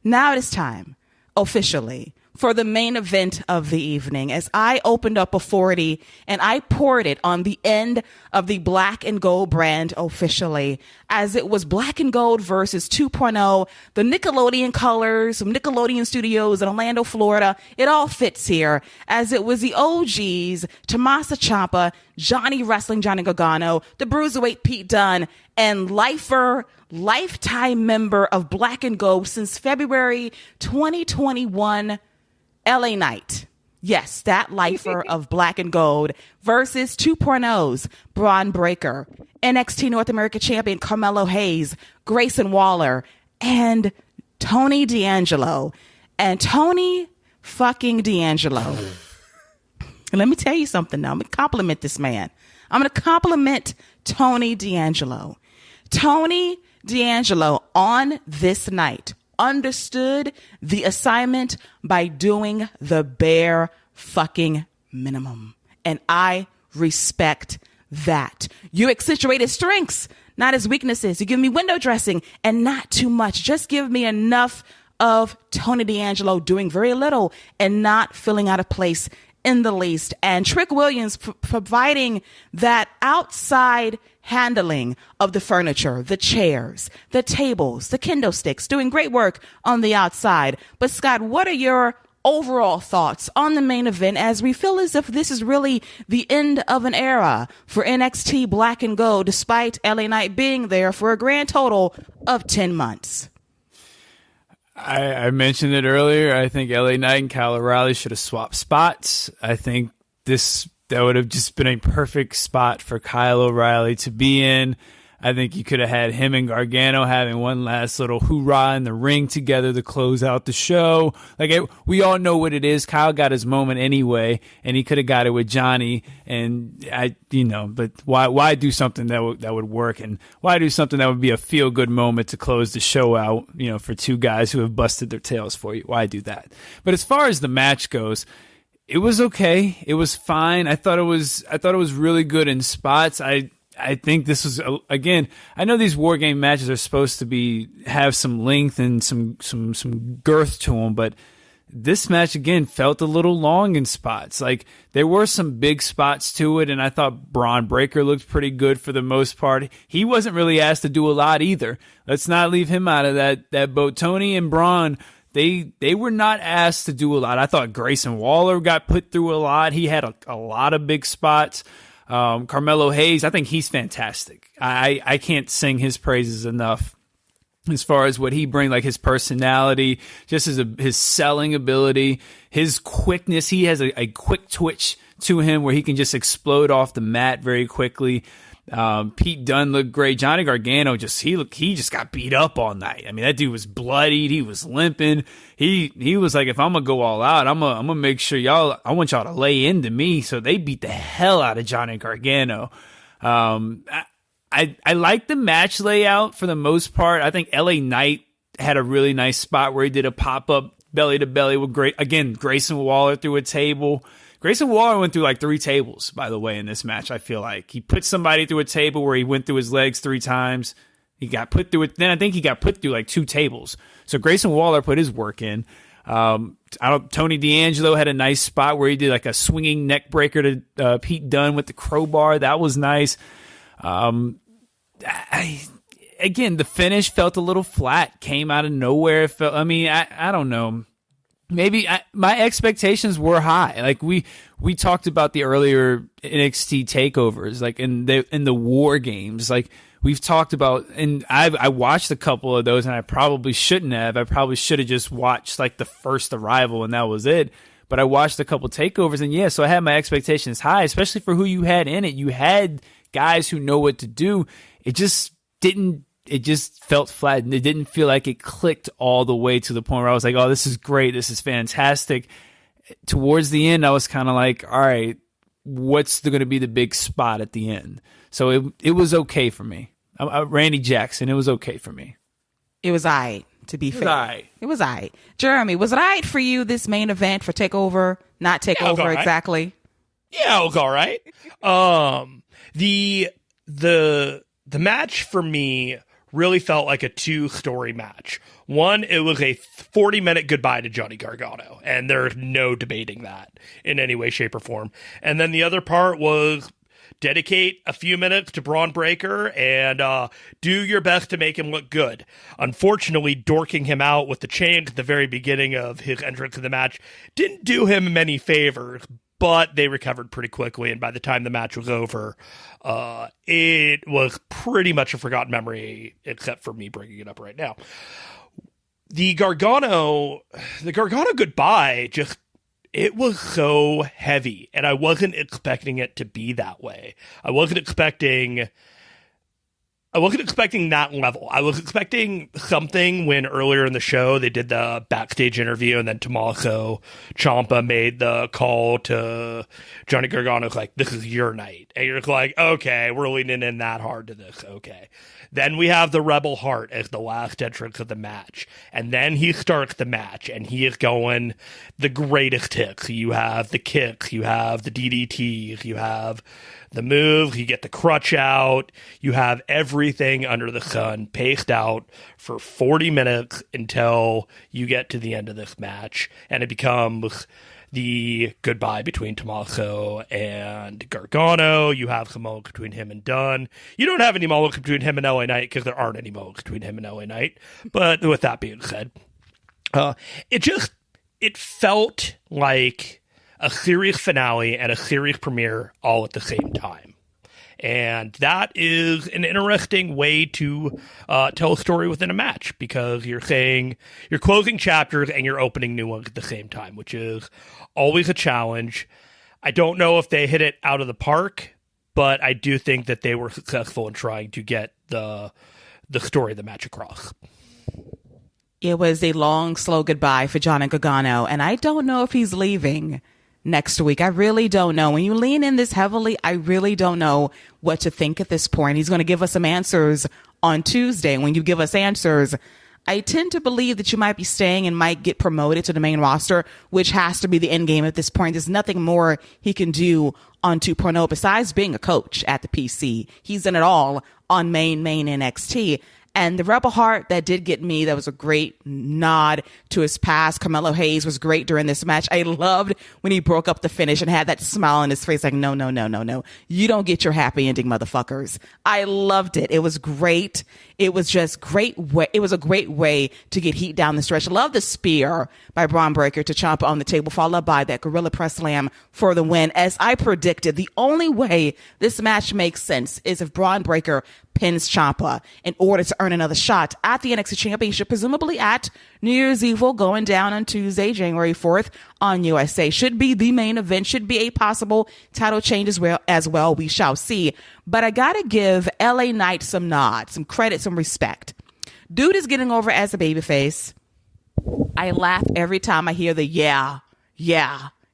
Now it is time, officially, for the main event of the evening, as I opened up a 40 and I poured it on the end of the Black and Gold brand officially, as it was Black and Gold versus 2.0, the Nickelodeon colors from Nickelodeon Studios in Orlando, Florida. It all fits here, as it was the OGs, Tommaso Ciampa, Johnny Wrestling Johnny Gargano, the Bruiserweight Pete Dunne, and lifetime member of Black and Gold since February 2021, LA Knight. Yes, that lifer of Black and Gold versus 2.0's Braun Breaker, NXT North America champion Carmelo Hayes, Grayson Waller, and Tony D'Angelo. And Tony fucking D'Angelo. Let me tell you something now. I'm going to compliment this man. I'm going to compliment Tony D'Angelo. Tony D'Angelo on this night understood the assignment by doing the bare fucking minimum. And I respect that. You accentuate his strengths, not his weaknesses. You give me window dressing and not too much. Just give me enough of Tony D'Angelo doing very little and not feeling out of place in the least. And Trick Williams providing that outside handling of the furniture, the chairs, the tables, the kendo sticks, doing great work on the outside. But Scott, what are your overall thoughts on the main event, as we feel as if this is really the end of an era for NXT Black and Gold, despite LA Knight being there for a grand total of 10 months? I mentioned it earlier. I think LA Knight and Kyle O'Reilly should have swapped spots. I think that would have just been a perfect spot for Kyle O'Reilly to be in. I think you could have had him and Gargano having one last little hoorah in the ring together to close out the show. We all know what it is. Kyle got his moment anyway, and he could have got it with Johnny. And but why do something that would work, and why do something that would be a feel good moment to close the show out? For two guys who have busted their tails for you. Why do that? But as far as the match goes, it was okay. It was fine. I thought it was really good in spots. I think this was, again, I know these War Game matches are supposed to have some length and some girth to them, but this match, again, felt a little long in spots. There were some big spots to it, and I thought Braun Breaker looked pretty good for the most part. He wasn't really asked to do a lot either. Let's not leave him out of that boat. Tony and Braun, they were not asked to do a lot. I thought Grayson Waller got put through a lot. He had a lot of big spots. Carmelo Hayes, I think he's fantastic. I can't sing his praises enough as far as what he brings, his personality, just his selling ability, his quickness. He has a quick twitch to him where he can just explode off the mat very quickly. Pete Dunne looked great. Johnny Gargano he just got beat up all night. I mean, that dude was bloodied. He was limping. He was like, if I'm gonna go all out, I'm gonna make sure I want y'all to lay into me. So they beat the hell out of Johnny Gargano. I like the match layout for the most part. I think LA Knight had a really nice spot where he did a pop up belly to belly with Grayson Waller through a table. Grayson Waller went through 3 tables, by the way, in this match. I feel like he put somebody through a table where he went through his legs 3 times. He got put through it. Then I think he got put through 2 tables. So Grayson Waller put his work in. Tony D'Angelo had a nice spot where he did a swinging neck breaker to Pete Dunne with the crowbar. That was nice. Again, the finish felt a little flat. Came out of nowhere. I don't know. Maybe my expectations were high. We talked about the earlier NXT takeovers, in the War Games. We've talked about, and I watched a couple of those, and I probably shouldn't have. I probably should have just watched the first arrival, and that was it. But I watched a couple takeovers, and so I had my expectations high, especially for who you had in it. You had guys who know what to do. It just felt flat, and it didn't feel like it clicked all the way to the point where I was like, oh, this is great. This is fantastic. Towards the end, I was kind of like, all right, what's going to be the big spot at the end? So it was okay for me. Randy Jackson, it was okay for me. It was all right, to be fair. It was all right. Jeremy, was it all right for you, this main event for TakeOver? Not TakeOver, right. exactly. Yeah, it'll go all right. The match for me really felt like a two-story match. One, it was a 40-minute goodbye to Johnny Gargano, and there's no debating that in any way, shape, or form. And then the other part was dedicate a few minutes to Braun Breaker and do your best to make him look good. Unfortunately, dorking him out with the chains at the very beginning of his entrance to the match didn't do him many favors, but they recovered pretty quickly, and by the time the match was over, it was pretty much a forgotten memory, except for me bringing it up right now. The Gargano goodbye it was so heavy, and I wasn't expecting it to be that way. I wasn't expecting that level. I was expecting something when earlier in the show they did the backstage interview, and then Tommaso Ciampa made the call to Johnny Gargano, like, this is your night. And you're like, okay, we're leaning in that hard to this. Okay. Then we have the Rebel Heart as the last entrance of the match. And then he starts the match, and he is going the greatest hits. You have the kicks, you have the DDTs, you have the moves, you get the crutch out, you have everything under the sun paced out for 40 minutes until you get to the end of this match. And it becomes the goodbye between Tommaso and Gargano. You have some moments between him and Dunn. You don't have any moments between him and LA Knight because there aren't any moments between him and LA Knight. But with that being said, it felt like a series finale and a series premiere all at the same time. And that is an interesting way to tell a story within a match, because you're closing chapters and you're opening new ones at the same time, which is always a challenge. I don't know if they hit it out of the park, but I do think that they were successful in trying to get the story of the match across. It was a long, slow goodbye for Johnny Gargano, and I don't know if he's leaving next week. I really don't know. When you lean in this heavily, I really don't know what to think at this point. He's going to give us some answers on Tuesday. When you give us answers, I tend to believe that you might be staying and might get promoted to the main roster, which has to be the end game at this point. There's nothing more he can do on 2.0 besides being a coach at the PC. He's done it all on main NXT. And the Rebel Heart, that did get me. That was a great nod to his past. Carmelo Hayes was great during this match. I loved when he broke up the finish and had that smile on his face like, no. You don't get your happy ending, motherfuckers. I loved it. It was great. It was just great. It was a great way to get heat down the stretch. I love the spear by Braun Breaker to Ciampa on the table, followed by that Gorilla Press Slam for the win. As I predicted, the only way this match makes sense is if Braun Breaker pins Ciampa in order to earn another shot at the NXT Championship, presumably at New Year's Evil, going down on Tuesday, January 4th on USA. Should be the main event, should be a possible title change as well. We shall see. But I gotta give LA Knight some nods, some credit, some respect. Dude is getting over as a babyface. I laugh every time I hear the yeah,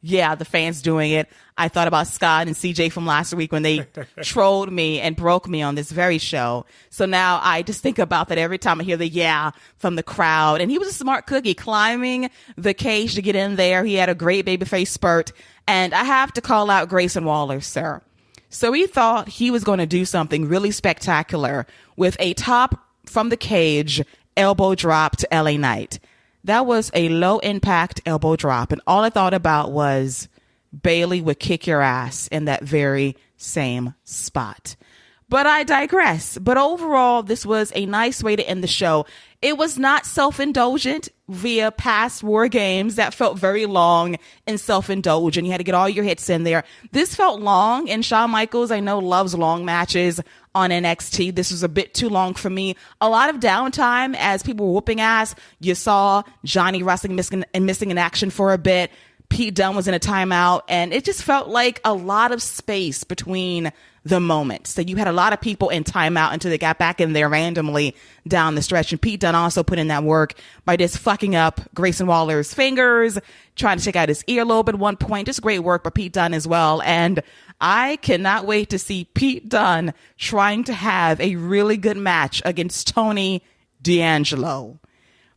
the fans doing it. I thought about Scott and CJ from last week when they trolled me and broke me on this very show. So now I just think about that every time I hear the yeah from the crowd. And he was a smart cookie, climbing the cage to get in there. He had a great babyface spurt. And I have to call out Grayson Waller, sir. So he thought he was going to do something really spectacular with a top from the cage elbow drop to LA Knight. That was a low impact elbow drop. And all I thought about was Bayley would kick your ass in that very same spot. But I digress. But overall, this was a nice way to end the show. It was not self-indulgent via past War Games that felt very long and self-indulgent. You had to get all your hits in there. This felt long, and Shawn Michaels, I know, loves long matches on NXT. This was a bit too long for me. A lot of downtime as people were whooping ass. You saw Johnny wrestling missing in action for a bit. Pete Dunne was in a timeout, and it just felt like a lot of space between the moments. So you had a lot of people in timeout until they got back in there randomly down the stretch. And Pete Dunne also put in that work by just fucking up Grayson Waller's fingers, trying to check out his earlobe at one point. Just great work by Pete Dunne as well. And I cannot wait to see Pete Dunne trying to have a really good match against Tony D'Angelo.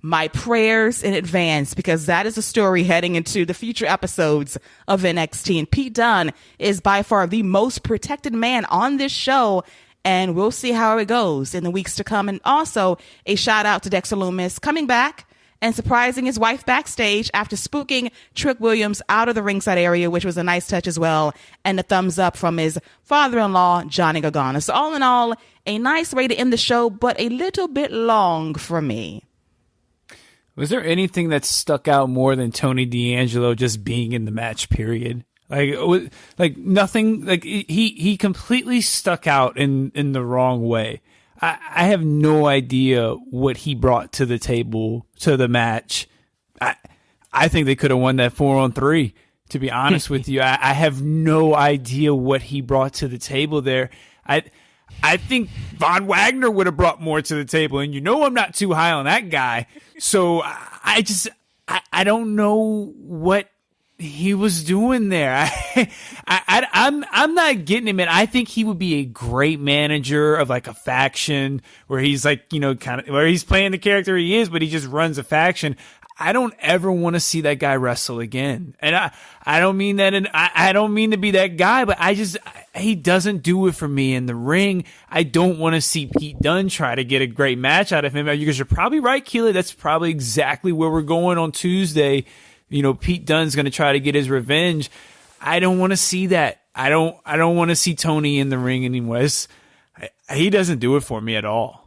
My prayers in advance, because that is a story heading into the future episodes of NXT. And Pete Dunne is by far the most protected man on this show. and we'll see how it goes in the weeks to come. And also a shout out to Dexter Lumis coming back and surprising his wife backstage after spooking Trick Williams out of the ringside area, which was a nice touch as well, and a thumbs up from his father-in-law, Johnny Gargano. So all in all, a nice way to end the show, but a little bit long for me. Was there anything that stuck out more than Tony D'Angelo just being in the match, period? Like nothing, like he completely stuck out in the wrong way. I have no idea what he brought to the table, to the match. I think they could have won that 4-on-3, to be honest with you. I have no idea what he brought to the table there. I think Von Wagner would have brought more to the table, and I'm not too high on that guy. So I don't know what he was doing there. I'm not getting him. And I think he would be a great manager of like a faction where he's like, kind of where he's playing the character he is, but he just runs a faction. I don't ever want to see that guy wrestle again. And I don't mean that, and I don't mean to be that guy, but he doesn't do it for me in the ring. I don't want to see Pete Dunne try to get a great match out of him. Because you're probably right, Keila. That's probably exactly where we're going on Tuesday. Pete Dunne's going to try to get his revenge. I don't want to see that. I don't want to see Tony in the ring anymore. He doesn't do it for me at all.